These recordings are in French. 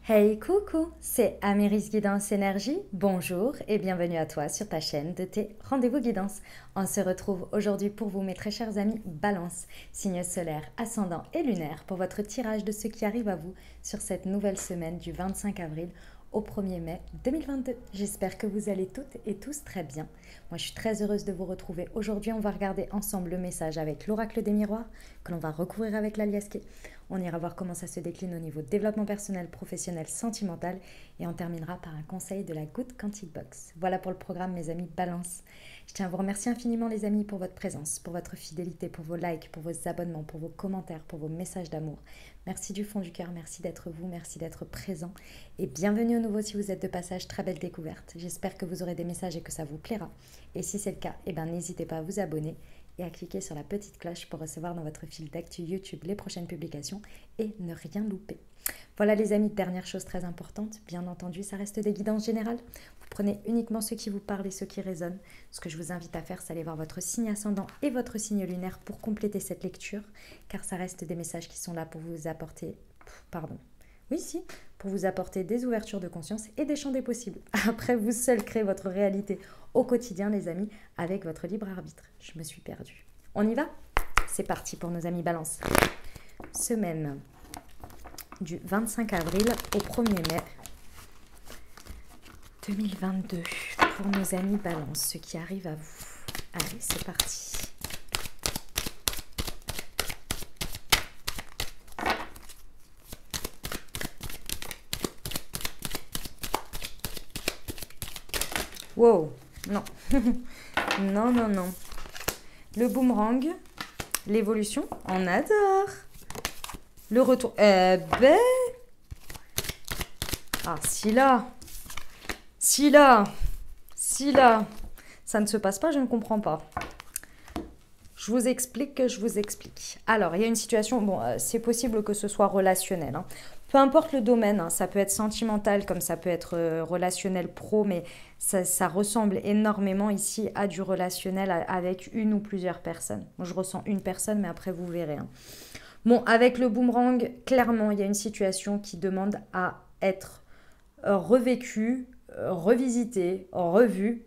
Hey coucou, c'est Améris Guidance Énergie. Bonjour et bienvenue à toi sur ta chaîne de tes rendez-vous guidance. On se retrouve aujourd'hui pour vous, mes très chers amis Balance, signe solaire, ascendant et lunaire, pour votre tirage de ce qui arrive à vous sur cette nouvelle semaine du 25 avril au 1er mai 2022. J'espère que vous allez toutes et tous très bien. Moi, je suis très heureuse de vous retrouver. Aujourd'hui, on va regarder ensemble le message avec l'oracle des miroirs que l'on va recouvrir avec l'aliasqué. On ira voir comment ça se décline au niveau développement personnel, professionnel, sentimental et on terminera par un conseil de la Good Quantic Box. Voilà pour le programme, mes amis Balance. Je tiens à vous remercier infiniment, les amis, pour votre présence, pour votre fidélité, pour vos likes, pour vos abonnements, pour vos commentaires, pour vos messages d'amour. Merci du fond du cœur, merci d'être vous, merci d'être présent et bienvenue au nouveau si vous êtes de passage. Très belle découverte. J'espère que vous aurez des messages et que ça vous plaira. Et si c'est le cas, n'hésitez pas à vous abonner et à cliquer sur la petite cloche pour recevoir dans votre fil d'actu YouTube les prochaines publications et ne rien louper. Voilà les amis, dernière chose très importante, bien entendu, ça reste des guidances générales. Vous prenez uniquement ce qui vous parle et ce qui résonne. Ce que je vous invite à faire, c'est aller voir votre signe ascendant et votre signe lunaire pour compléter cette lecture, car ça reste des messages qui sont là pour vous apporter... pour vous apporter des ouvertures de conscience et des champs des possibles. Après, vous seul créez votre réalité au quotidien, les amis, avec votre libre arbitre. Je me suis perdue. On y va? C'est parti pour nos amis Balance. Semaine du 25 avril au 1er mai 2022 pour nos amis Balance, ce qui arrive à vous. Allez, c'est parti. Wow, non. Non, non, non. Le boomerang, l'évolution, on adore. Le retour, ah, si là, ça ne se passe pas, je ne comprends pas. Je vous explique. Alors, il y a une situation, bon, c'est possible que ce soit relationnel, hein. Peu importe le domaine, hein, ça peut être sentimental comme ça peut être relationnel pro, mais ça ressemble énormément ici à du relationnel avec une ou plusieurs personnes. Moi, je ressens une personne, mais après, vous verrez, hein. Bon, avec le boomerang, clairement, il y a une situation qui demande à être revécue, revisitée, revue.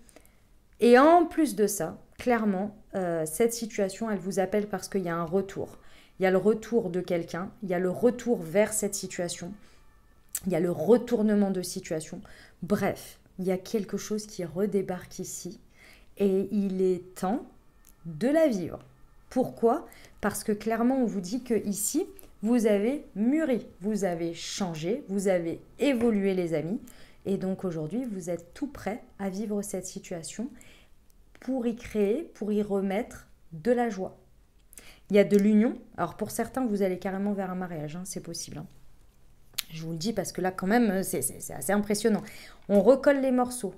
Et en plus de ça, clairement, cette situation, elle vous appelle parce qu'il y a un retour. Il y a le retour de quelqu'un, il y a le retour vers cette situation, il y a le retournement de situation. Bref, il y a quelque chose qui redébarque ici et il est temps de la vivre. Pourquoi? Parce que clairement, on vous dit que ici, vous avez mûri, vous avez changé, vous avez évolué, les amis. Et donc aujourd'hui, vous êtes tout prêt à vivre cette situation pour y créer, pour y remettre de la joie. Il y a de l'union. Alors pour certains, vous allez carrément vers un mariage, hein, c'est possible, hein. Je vous le dis parce que là, quand même, c'est assez impressionnant. On recolle les morceaux.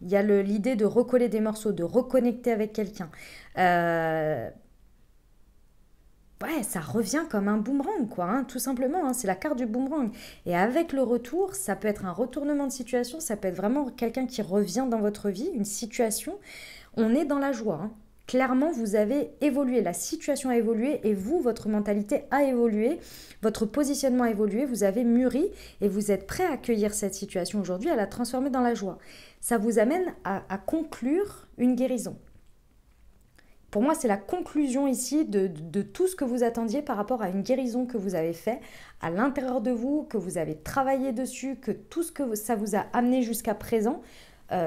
Il y a l'idée de recoller des morceaux, de reconnecter avec quelqu'un. Ouais, ça revient comme un boomerang, quoi, hein, tout simplement, hein, c'est la carte du boomerang. Et avec le retour, ça peut être un retournement de situation, ça peut être vraiment quelqu'un qui revient dans votre vie, une situation. On est dans la joie, hein. Clairement, vous avez évolué, la situation a évolué et vous, votre mentalité a évolué, votre positionnement a évolué, vous avez mûri et vous êtes prêt à accueillir cette situation aujourd'hui, à la transformer dans la joie. Ça vous amène à conclure une guérison. Pour moi, c'est la conclusion ici de tout ce que vous attendiez par rapport à une guérison que vous avez fait à l'intérieur de vous, que vous avez travaillé dessus, que tout ce que ça vous a amené jusqu'à présent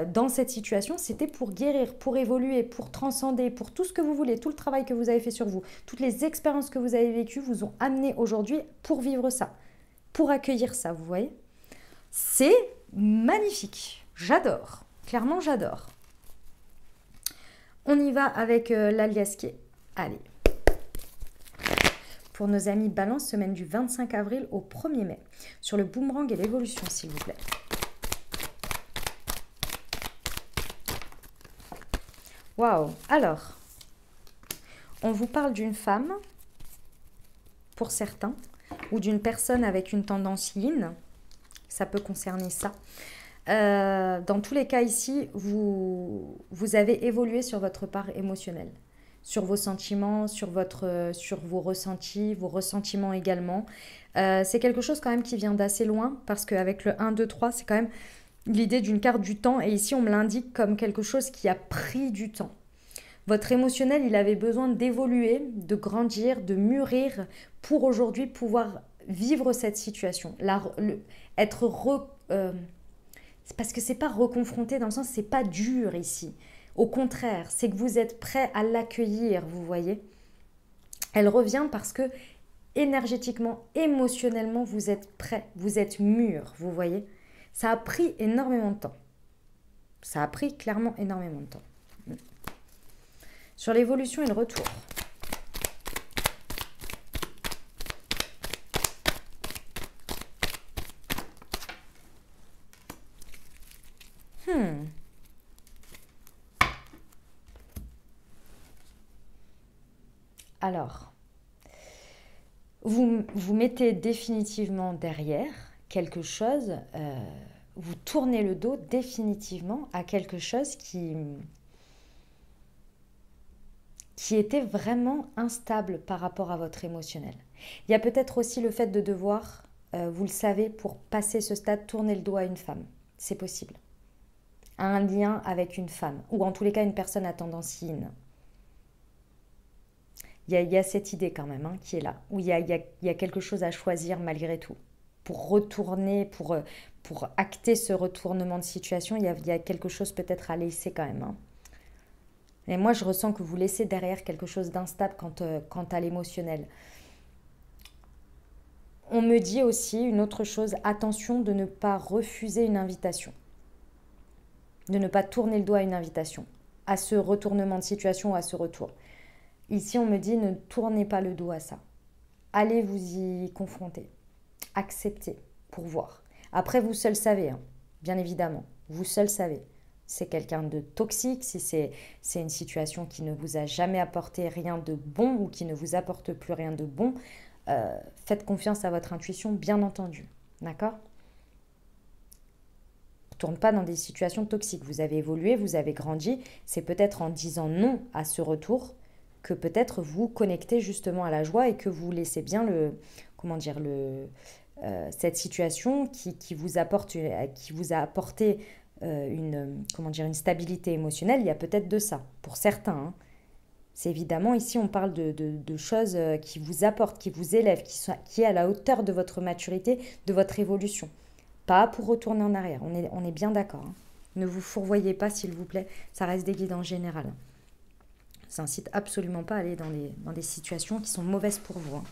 dans cette situation, c'était pour guérir, pour évoluer, pour transcender, pour tout ce que vous voulez, tout le travail que vous avez fait sur vous, toutes les expériences que vous avez vécues vous ont amené aujourd'hui pour vivre ça, pour accueillir ça, vous voyez? C'est magnifique, j'adore, clairement j'adore. On y va avec l'aliasqué. Allez. Pour nos amis Balance, semaine du 25 avril au 1er mai. Sur le boomerang et l'évolution, s'il vous plaît. Waouh. Alors, on vous parle d'une femme, pour certains, ou d'une personne avec une tendance yin. Ça peut concerner ça. Dans tous les cas ici, vous avez évolué sur votre part émotionnelle, sur vos sentiments, sur vos ressentis, vos ressentiments également. C'est quelque chose quand même qui vient d'assez loin, parce qu'avec le 1, 2, 3, c'est quand même l'idée d'une carte du temps. Et ici, on me l'indique comme quelque chose qui a pris du temps. Votre émotionnel, il avait besoin d'évoluer, de grandir, de mûrir pour aujourd'hui pouvoir vivre cette situation. Parce que c'est pas reconfronté dans le sens, c'est pas dur ici. Au contraire, c'est que vous êtes prêt à l'accueillir, vous voyez. Elle revient parce que énergétiquement, émotionnellement, vous êtes prêt, vous êtes mûr, vous voyez. Ça a pris énormément de temps. Ça a pris clairement énormément de temps. Sur l'évolution et le retour. Alors, vous mettez définitivement derrière quelque chose, vous tournez le dos définitivement à quelque chose qui était vraiment instable par rapport à votre émotionnel. Il y a peut-être aussi le fait de devoir, vous le savez, pour passer ce stade, tourner le dos à une femme. C'est possible. À un lien avec une femme, ou en tous les cas une personne à tendance yin. Il y a cette idée quand même qui est là, où il y a quelque chose à choisir malgré tout. Pour retourner, pour acter ce retournement de situation, il y a quelque chose peut-être à laisser quand même. Et moi, je ressens que vous laissez derrière quelque chose d'instable quant à l'émotionnel. On me dit aussi une autre chose, attention de ne pas refuser une invitation. De ne pas tourner le dos à une invitation, à ce retournement de situation ou à ce retour. Ici, on me dit ne tournez pas le dos à ça. Allez vous y confronter. Acceptez pour voir. Après, vous seul savez, bien évidemment. Vous seul savez. C'est quelqu'un de toxique, si c'est une situation qui ne vous a jamais apporté rien de bon ou qui ne vous apporte plus rien de bon, faites confiance à votre intuition, bien entendu. D'accord ? Ne tourne pas dans des situations toxiques. Vous avez évolué, vous avez grandi. C'est peut-être en disant non à ce retour que peut-être vous connectez justement à la joie et que vous laissez bien cette situation qui vous a apporté une stabilité émotionnelle. Il y a peut-être de ça, pour certains. C'est évidemment, ici on parle de choses qui vous apportent, qui vous élèvent, qui est à la hauteur de votre maturité, de votre évolution. Pas pour retourner en arrière, on est bien d'accord. Ne vous fourvoyez pas s'il vous plaît, ça reste des guides en général. Ça incite absolument pas à aller dans des situations qui sont mauvaises pour vous.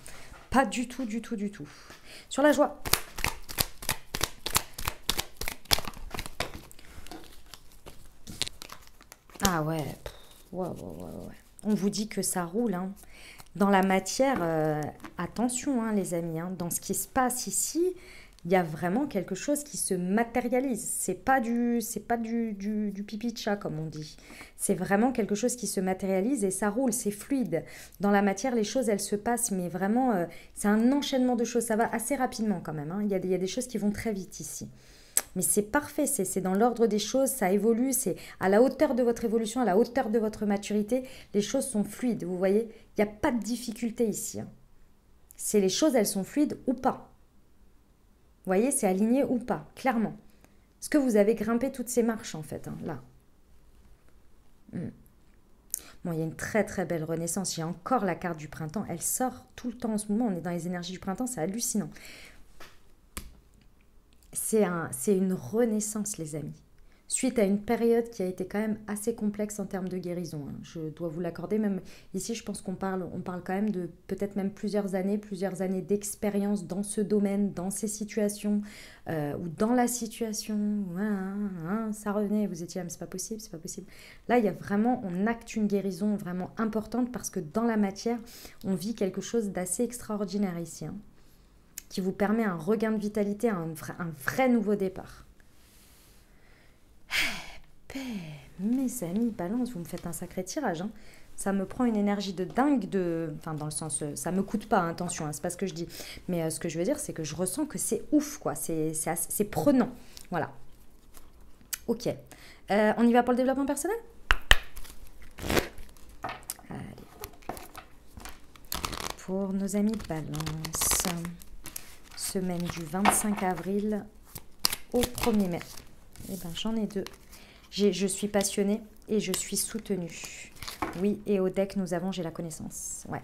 Pas du tout, du tout, du tout. Sur la joie. Ah ouais. Ouais. On vous dit que ça roule. Dans la matière, attention les amis. Dans ce qui se passe ici, il y a vraiment quelque chose qui se matérialise. C'est pas du pipi de chat comme on dit. C'est vraiment quelque chose qui se matérialise et ça roule, c'est fluide. Dans la matière, les choses, elles se passent, mais vraiment, c'est un enchaînement de choses. Ça va assez rapidement quand même. Il y a des choses qui vont très vite ici. Mais c'est parfait, c'est dans l'ordre des choses, ça évolue, c'est à la hauteur de votre évolution, à la hauteur de votre maturité. Les choses sont fluides, vous voyez. Il n'y a pas de difficulté ici. C'est les choses, elles sont fluides ou pas. Vous voyez, c'est aligné ou pas, clairement. Est-ce que vous avez grimpé toutes ces marches, en fait, là Bon, il y a une très, très belle renaissance. J'ai encore la carte du printemps. Elle sort tout le temps en ce moment. On est dans les énergies du printemps, c'est hallucinant. C'est une renaissance, les amis. Suite à une période qui a été quand même assez complexe en termes de guérison. Je dois vous l'accorder. Même ici, je pense qu'on parle quand même de peut-être même plusieurs années d'expérience dans ce domaine, dans ces situations, ou dans la situation. Ça revenait, vous étiez, c'est pas possible, c'est pas possible. Là, il y a vraiment, on acte une guérison vraiment importante parce que dans la matière, on vit quelque chose d'assez extraordinaire ici, qui vous permet un regain de vitalité, un vrai nouveau départ. Mes amis, balance, vous me faites un sacré tirage. Ça me prend une énergie de dingue, enfin dans le sens, ça me coûte pas, attention, c'est pas ce que je dis. Mais ce que je veux dire, c'est que je ressens que c'est ouf, quoi. C'est prenant. Voilà. Ok. On y va pour le développement personnel ? Allez. Pour nos amis balance. semaine du 25 avril au 1er mai. Eh bien, j'en ai deux. Je suis passionnée et je suis soutenue. Oui, et au deck, nous avons j'ai la connaissance. Ouais.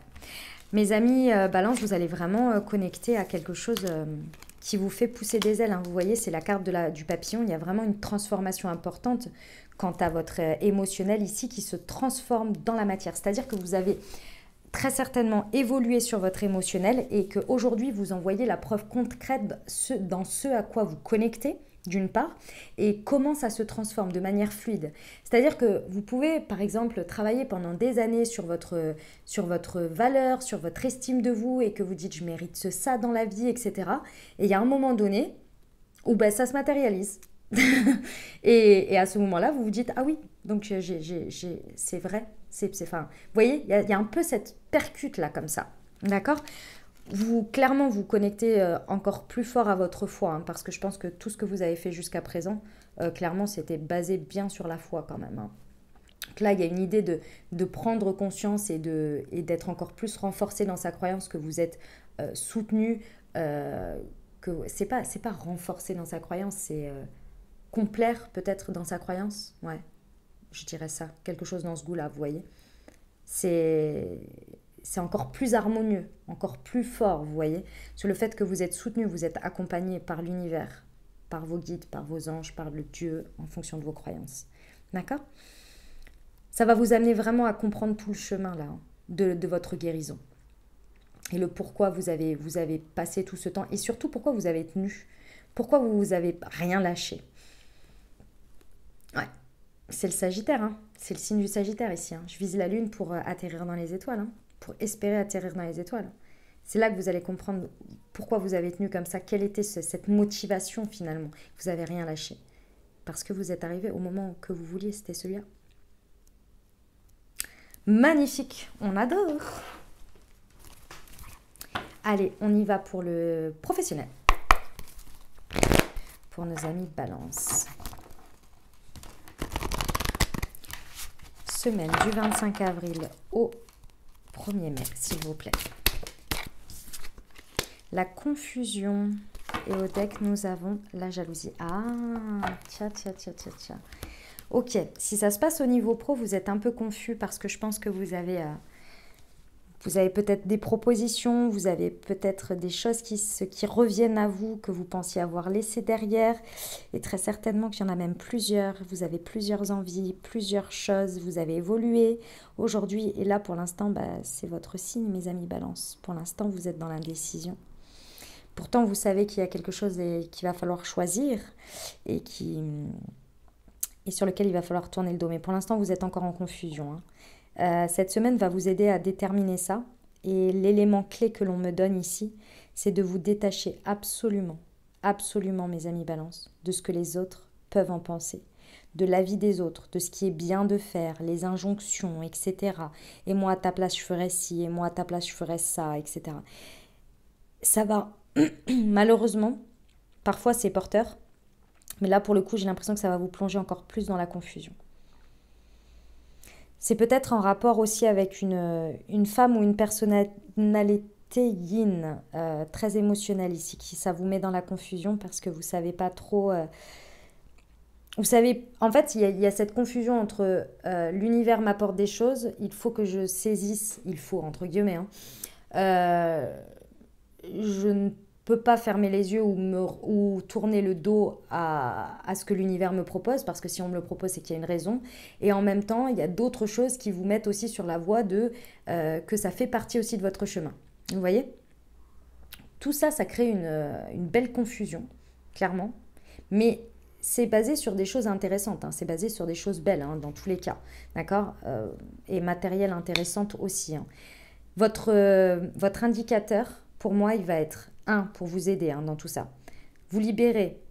Mes amis Balance, vous allez vraiment connecter à quelque chose qui vous fait pousser des ailes. Hein. Vous voyez, c'est la carte du papillon. Il y a vraiment une transformation importante quant à votre émotionnel ici qui se transforme dans la matière. C'est-à-dire que vous avez très certainement évolué sur votre émotionnel et qu'aujourd'hui, vous en voyez la preuve concrète dans ce à quoi vous connectez, d'une part, et comment ça se transforme de manière fluide. C'est-à-dire que vous pouvez, par exemple, travailler pendant des années sur votre valeur, sur votre estime de vous, et que vous dites « je mérite ça dans la vie », etc. Et il y a un moment donné où ben, ça se matérialise. et à ce moment-là, vous vous dites « ah oui, donc c'est vrai ». Enfin, vous voyez, il y a un peu cette percute là comme ça, d'accord ? Clairement, vous connectez encore plus fort à votre foi, hein, parce que je pense que tout ce que vous avez fait jusqu'à présent, clairement, c'était basé bien sur la foi quand même. Hein. Donc là, il y a une idée de prendre conscience et d'être encore plus renforcé dans sa croyance que vous êtes soutenu, que c'est pas renforcé dans sa croyance, c'est complaire peut-être dans sa croyance, ouais, je dirais ça, quelque chose dans ce goût-là, vous voyez. C'est encore plus harmonieux, encore plus fort, vous voyez, sur le fait que vous êtes soutenu, vous êtes accompagné par l'univers, par vos guides, par vos anges, par le Dieu, en fonction de vos croyances. D'accord ? Ça va vous amener vraiment à comprendre tout le chemin là, hein, de votre guérison. Et le pourquoi vous avez passé tout ce temps, et surtout pourquoi vous avez tenu, pourquoi vous avez rien lâché. Ouais, c'est le Sagittaire, hein. C'est le signe du Sagittaire ici. Hein. Je vise la Lune pour atterrir dans les étoiles, hein. Pour espérer atterrir dans les étoiles. C'est là que vous allez comprendre pourquoi vous avez tenu comme ça, quelle était cette motivation finalement. Vous n'avez rien lâché. Parce que vous êtes arrivé au moment que vous vouliez, c'était celui-là. Magnifique, on adore. Allez, on y va pour le professionnel. Pour nos amis Balance. Semaine du 25 avril au 1er mai, s'il vous plaît. La confusion. Et au deck, nous avons la jalousie. Ah, tcha. Ok, si ça se passe au niveau pro, vous êtes un peu confus parce que je pense que vous avez peut-être des propositions, vous avez peut-être des choses qui reviennent à vous, que vous pensiez avoir laissé derrière. Et très certainement qu'il y en a même plusieurs. Vous avez plusieurs envies, plusieurs choses, vous avez évolué aujourd'hui. Et là, pour l'instant, bah, c'est votre signe, mes amis Balance. Pour l'instant, vous êtes dans l'indécision. Pourtant, vous savez qu'il y a quelque chose qu'il va falloir choisir et sur lequel il va falloir tourner le dos. Mais pour l'instant, vous êtes encore en confusion, hein. Cette semaine va vous aider à déterminer ça. Et l'élément clé que l'on me donne ici, c'est de vous détacher absolument, mes amis Balance, de ce que les autres peuvent en penser, de l'avis des autres, de ce qui est bien de faire, les injonctions, etc. Et moi, à ta place, je ferais ci, et moi, à ta place, je ferais ça, etc. Ça va, malheureusement, parfois c'est porteur, mais là, pour le coup, j'ai l'impression que ça va vous plonger encore plus dans la confusion. C'est peut-être en rapport aussi avec une femme ou une personnalité yin, très émotionnelle ici, qui ça vous met dans la confusion parce que vous ne savez pas trop... vous savez, en fait, il y a cette confusion entre l'univers m'apporte des choses, il faut que je saisisse, il faut, entre guillemets, hein, je ne peux pas fermer les yeux ou tourner le dos à ce que l'univers me propose, parce que si on me le propose, c'est qu'il y a une raison. Et en même temps, il y a d'autres choses qui vous mettent aussi sur la voie que ça fait partie aussi de votre chemin. Vous voyez ? Tout ça, ça crée une belle confusion, clairement. Mais c'est basé sur des choses intéressantes, hein. C'est basé sur des choses belles, hein, dans tous les cas. D'accord ? Et matérielles intéressantes aussi, hein. Votre indicateur, pour moi, il va être pour vous aider, hein, dans tout ça. Vous libérer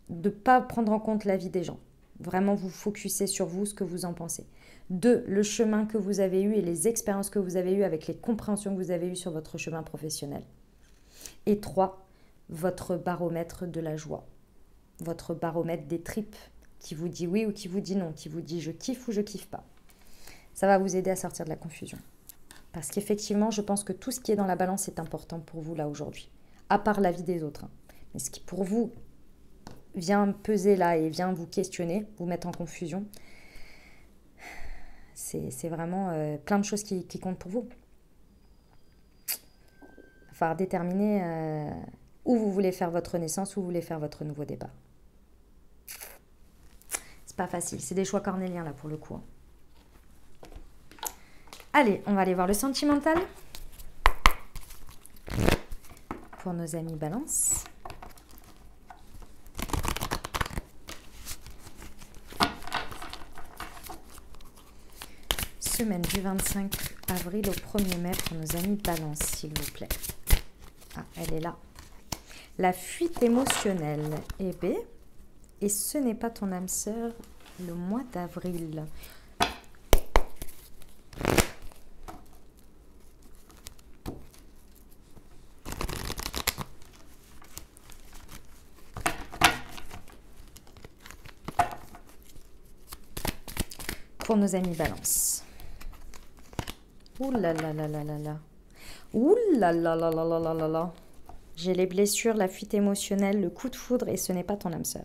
de ne pas prendre en compte l'avis des gens. Vraiment vous focuser sur vous, ce que vous en pensez. 2, le chemin que vous avez eu et les expériences que vous avez eues avec les compréhensions que vous avez eues sur votre chemin professionnel. Et 3, votre baromètre de la joie. Votre baromètre des tripes qui vous dit oui ou qui vous dit non, qui vous dit je kiffe ou je kiffe pas. Ça va vous aider à sortir de la confusion. Parce qu'effectivement, je pense que tout ce qui est dans la balance est important pour vous là aujourd'hui. à part la vie des autres. Mais ce qui pour vous vient peser là et vient vous questionner, vous mettre en confusion, c'est vraiment plein de choses qui comptent pour vous. Il va falloir déterminer où vous voulez faire votre naissance, où vous voulez faire votre nouveau départ. C'est pas facile, c'est des choix cornéliens là pour le coup. Allez, on va aller voir le sentimental. Pour nos amis Balance. Semaine du 25 avril au 1er mai pour nos amis Balance, s'il vous plaît. Ah, elle est là. La fuite émotionnelle. Eh bien, et ce n'est pas ton âme sœur le mois d'avril. Pour nos amis Balance. Ouh là là là là là là. Ouh là là là là là là là là. J'ai les blessures, la fuite émotionnelle, le coup de foudre et ce n'est pas ton âme sœur.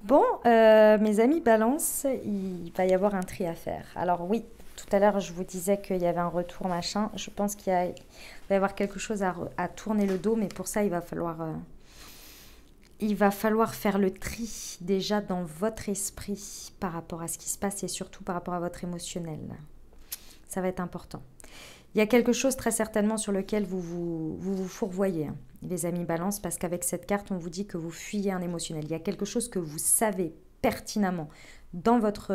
Bon, mes amis Balance, il va y avoir un tri à faire. Alors oui, tout à l'heure je vous disais qu'il y avait un retour machin. Je pense qu'il va y avoir quelque chose à tourner le dos, mais pour ça il va falloir faire le tri déjà dans votre esprit par rapport à ce qui se passe et surtout par rapport à votre émotionnel. Ça va être important. Il y a quelque chose très certainement sur lequel vous fourvoyez, hein, les amis Balance, parce qu'avec cette carte, on vous dit que vous fuyez un émotionnel. Il y a quelque chose que vous savez pertinemment dans votre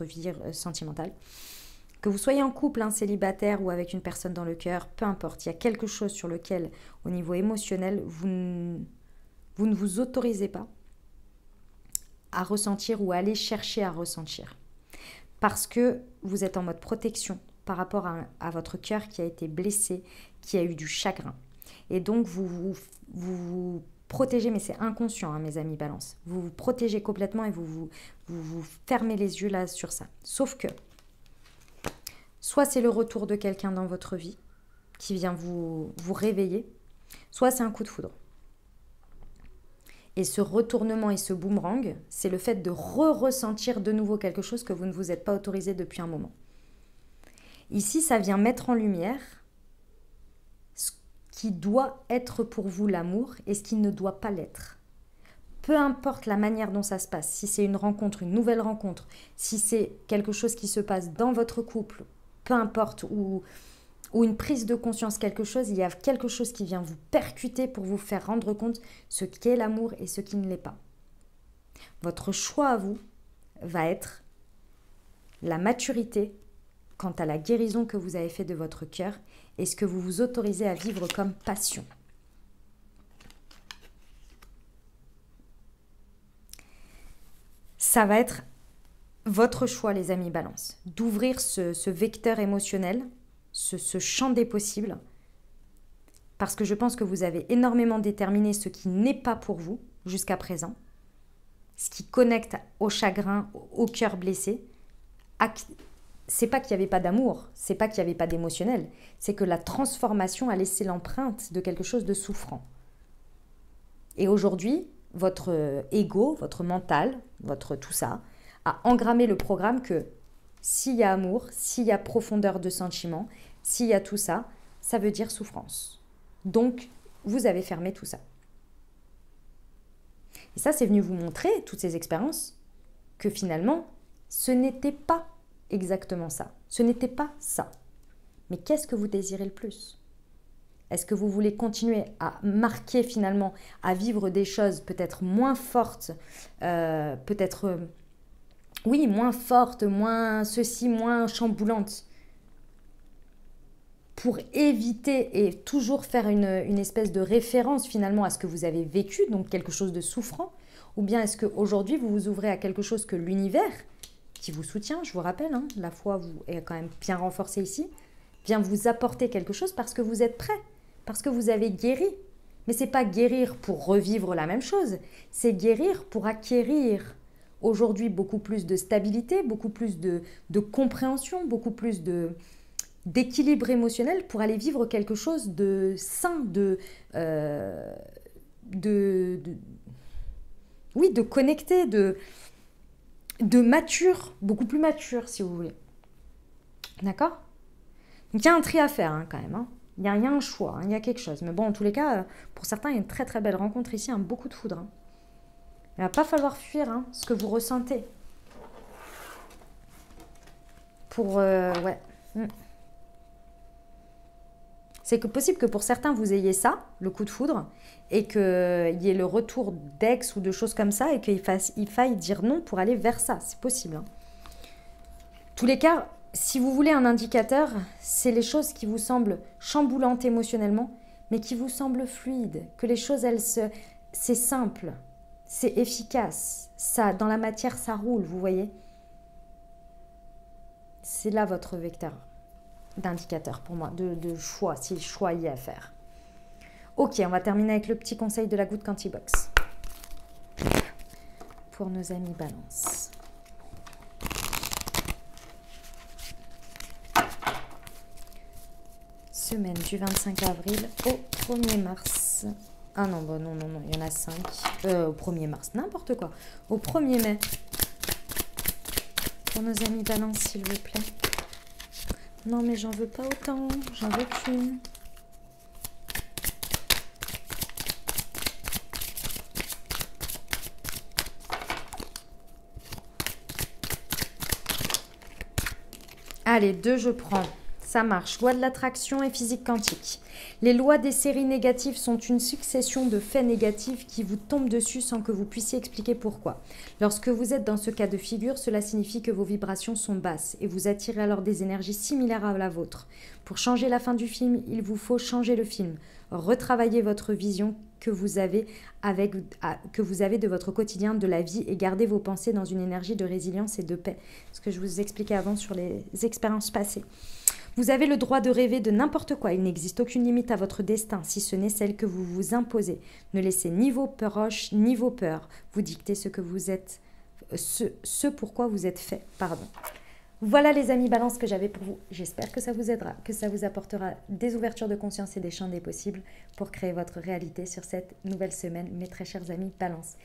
vie sentimentale. Que vous soyez en couple, hein, célibataire ou avec une personne dans le cœur, peu importe. Il y a quelque chose sur lequel, au niveau émotionnel, vous ne vous autorisez pas à ressentir ou à aller chercher à ressentir. Parce que vous êtes en mode protection par rapport à votre cœur qui a été blessé, qui a eu du chagrin. Et donc, vous protégez, mais c'est inconscient, hein, mes amis Balance. Vous vous protégez complètement et vous fermez les yeux là sur ça. Sauf que, soit c'est le retour de quelqu'un dans votre vie qui vient vous réveiller, soit c'est un coup de foudre. Et ce retournement et ce boomerang, c'est le fait de ressentir de nouveau quelque chose que vous ne vous êtes pas autorisé depuis un moment. Ici, ça vient mettre en lumière ce qui doit être pour vous l'amour et ce qui ne doit pas l'être. Peu importe la manière dont ça se passe, si c'est une rencontre, une nouvelle rencontre, si c'est quelque chose qui se passe dans votre couple, peu importe, ou une prise de conscience, quelque chose, il y a quelque chose qui vient vous percuter pour vous faire rendre compte ce qu'est l'amour et ce qui ne l'est pas. Votre choix à vous va être la maturité quant à la guérison que vous avez fait de votre cœur et ce que vous vous autorisez à vivre comme passion. Ça va être votre choix, les amis Balance, d'ouvrir ce vecteur émotionnel, ce champ des possibles, parce que je pense que vous avez énormément déterminé ce qui n'est pas pour vous jusqu'à présent, ce qui connecte au chagrin, au cœur blessé. C'est pas qu'il n'y avait pas d'amour, c'est pas qu'il n'y avait pas d'émotionnel, c'est que la transformation a laissé l'empreinte de quelque chose de souffrant. Et aujourd'hui, votre ego, votre mental, votre tout ça, a engrammé le programme que s'il y a amour, s'il y a profondeur de sentiment, s'il y a tout ça, ça veut dire souffrance. Donc, vous avez fermé tout ça. Et ça, c'est venu vous montrer, toutes ces expériences, que finalement, ce n'était pas exactement ça. Ce n'était pas ça. Mais qu'est-ce que vous désirez le plus ? Est-ce que vous voulez continuer à marquer finalement, à vivre des choses peut-être moins fortes, moins fortes, moins ceci, moins chamboulantes, pour éviter et toujours faire une espèce de référence finalement à ce que vous avez vécu, donc quelque chose de souffrant, ou bien est-ce qu'aujourd'hui vous vous ouvrez à quelque chose que l'univers, qui vous soutient, je vous rappelle, hein, la foi vous est quand même bien renforcée ici, vient vous apporter quelque chose parce que vous êtes prêt, parce que vous avez guéri. Mais ce n'est pas guérir pour revivre la même chose, c'est guérir pour acquérir aujourd'hui beaucoup plus de stabilité, beaucoup plus de compréhension, beaucoup plus d'équilibre émotionnel pour aller vivre quelque chose de sain, oui, de connecté, de mature, beaucoup plus mature si vous voulez. D'accord? Donc il y a un tri à faire hein, quand même. Hein. Il y a un choix, hein, il y a quelque chose. Mais bon, en tous les cas, pour certains, il y a une très très belle rencontre ici, hein, beaucoup de foudre. Hein. Il ne va pas falloir fuir hein, ce que vous ressentez. Pour... ouais. C'est possible que pour certains, vous ayez ça, le coup de foudre, et qu'il y ait le retour d'ex ou de choses comme ça, et qu'il faille dire non pour aller vers ça. C'est possible. Hein. Tous les cas, si vous voulez un indicateur, c'est les choses qui vous semblent chamboulantes émotionnellement, mais qui vous semblent fluides, que les choses, c'est simple, c'est efficace, ça, dans la matière, ça roule, vous voyez. C'est là votre vecteur d'indicateur pour moi, de choix, si le choix y est à faire. Ok, on va terminer avec le petit conseil de la goutte Cantibox. Pour nos amis Balance. Semaine du 25 avril au 1er mars. Ah non, bah non, il y en a 5. Au 1er mars, n'importe quoi. Au 1er mai. Pour nos amis Balance, s'il vous plaît. Non, mais j'en veux pas autant. J'en veux qu'une. Allez, 2, je prends. Ça marche. Loi de l'attraction et physique quantique. Les lois des séries négatives sont une succession de faits négatifs qui vous tombent dessus sans que vous puissiez expliquer pourquoi. Lorsque vous êtes dans ce cas de figure, cela signifie que vos vibrations sont basses et vous attirez alors des énergies similaires à la vôtre. Pour changer la fin du film, il vous faut changer le film. Retravailler votre vision que vous avez de votre quotidien, de la vie, et garder vos pensées dans une énergie de résilience et de paix. Ce que je vous expliquais avant sur les expériences passées. Vous avez le droit de rêver de n'importe quoi. Il n'existe aucune limite à votre destin, si ce n'est celle que vous vous imposez. Ne laissez ni vos proches, ni vos peurs vous dicter ce que vous êtes, ce pourquoi vous êtes fait. Pardon. Voilà les amis Balance que j'avais pour vous. J'espère que ça vous aidera, que ça vous apportera des ouvertures de conscience et des champs des possibles pour créer votre réalité sur cette nouvelle semaine, mes très chers amis Balance.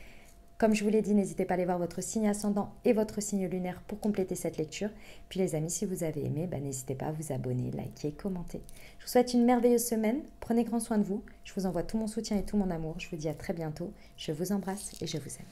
Comme je vous l'ai dit, n'hésitez pas à aller voir votre signe ascendant et votre signe lunaire pour compléter cette lecture. Puis les amis, si vous avez aimé, n'hésitez pas à vous abonner, liker, commenter. Je vous souhaite une merveilleuse semaine. Prenez grand soin de vous. Je vous envoie tout mon soutien et tout mon amour. Je vous dis à très bientôt. Je vous embrasse et je vous aime.